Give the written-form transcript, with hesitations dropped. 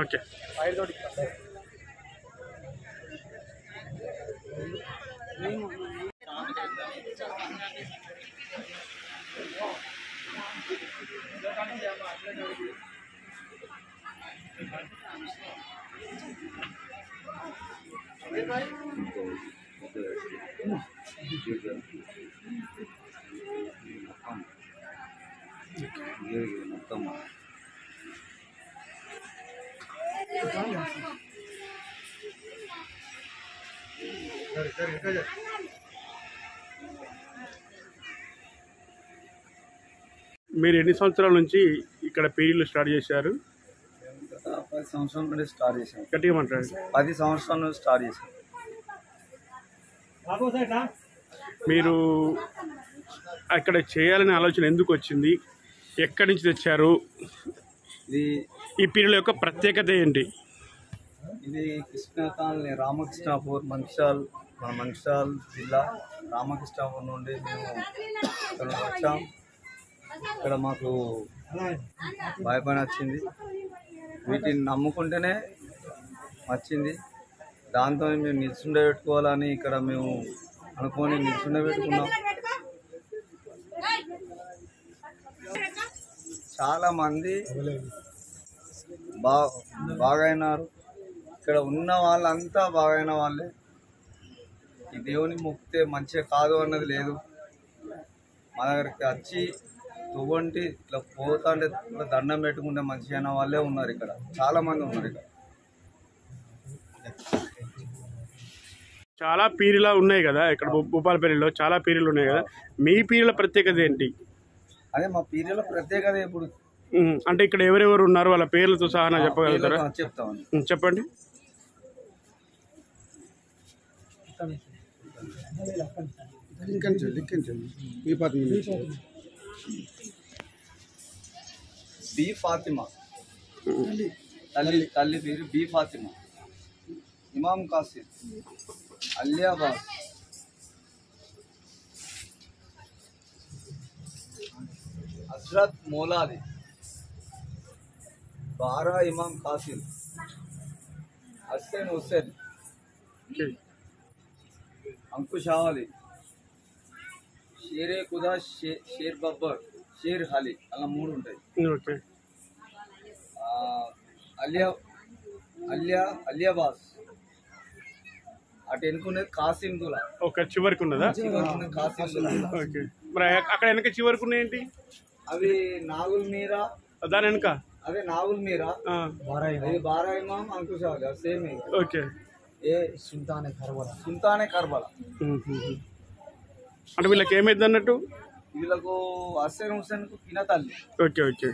Okay. మీరు ఎన్ని సంవత్సరాల నుంచి ఇక్కడ పీరియడ్లు స్టార్ట్ చేశారు? 10 సంవత్సరాల నుండి స్టార్ట్ చేశాం. గట్టిగా మాట్లాడండి. 10 సంవత్సరాల నుండి స్టార్ట్ చేశాం. మీరు అక్కడ చేయాలనే ఆలోచన ఎందుకు వచ్చింది? ఎక్కడి నుంచి తెచ్చారు? ఈ పీరియడ్ యొక్క ప్రత్యేకత ఏంటి? ఇది కృష్ణ కాలనీ రామకృష్ణాపూర్ మంచిర్యాల జిల్లా రామకృష్ణాపూర్ నుండి మేము ఇక్కడ వచ్చాం. ఇక్కడ మాకు భయపడి వచ్చింది. వీటిని నమ్ముకుంటేనే వచ్చింది. దాంతో మేము నిల్చుండే పెట్టుకోవాలని ఇక్కడ మేము అనుకొని నిల్చుండే పెట్టుకున్నాం. చాలామంది బాగైనారు. ఇక్కడ ఉన్న వాళ్ళంతా బాగైన వాళ్ళే. ఈ దేవుని మొక్కితే మంచిగా కాదు అన్నది లేదు. మా దగ్గరికి వచ్చి తువ్వంటి ఇట్లా పోతా అంటే దండం పెట్టుకుంటే మంచిగా అయిన వాళ్ళే ఉన్నారు. ఇక్కడ చాలామంది ఉన్నారు. ఇక్కడ చాలా పీరియలు ఉన్నాయి కదా, ఇక్కడ భూపాలపల్లిలో చాలా పీరియలు ఉన్నాయి కదా. మీ పీరియల ప్రత్యేకత ఏంటి? అదే మా పీరియల ప్రత్యేకత. ఇప్పుడు అంటే ఇక్కడ ఎవరెవరు ఉన్నారు, వాళ్ళ పేర్లతో సహా చెప్పగలుగుతారా? చెప్తామని. చెప్పండి. బి ఫాతిమా, తల్లి పేరు బి ఫాతిమా. ఇమాం కాసిం, అలియాబాద్, హజ్రత్ మౌలాది, బారా ఇమాం కాసిం, హస్సేన్ హుస్సేన్, అంకుషావలి, షేరే ఖుదా, షేర్ బబ్బర్, షేర్ హాలి, అలా 3 ఉంటాయి. అలియాబాద్ అటు వెనుకున్నది కాసిం దులా. ఒక చివరికి ఉన్నదా? కాసిం దులా. మరి అక్కడ వెనక చివరికి ఉన్నాయేంటి? అవి నాగుల్ మీరా. దాని వెనక అదే నాగుల్ మీరా, అది బారా ఇమాం, అంకుషావలి సేమ్. ఓకే. సుల్తానే కర్బలా. అంటే వీళ్ళకి ఏమైంది అన్నట్టు? వీళ్ళకు హస్సేన్ హుస్సేన్ కు పినతల్లి. Okay okay.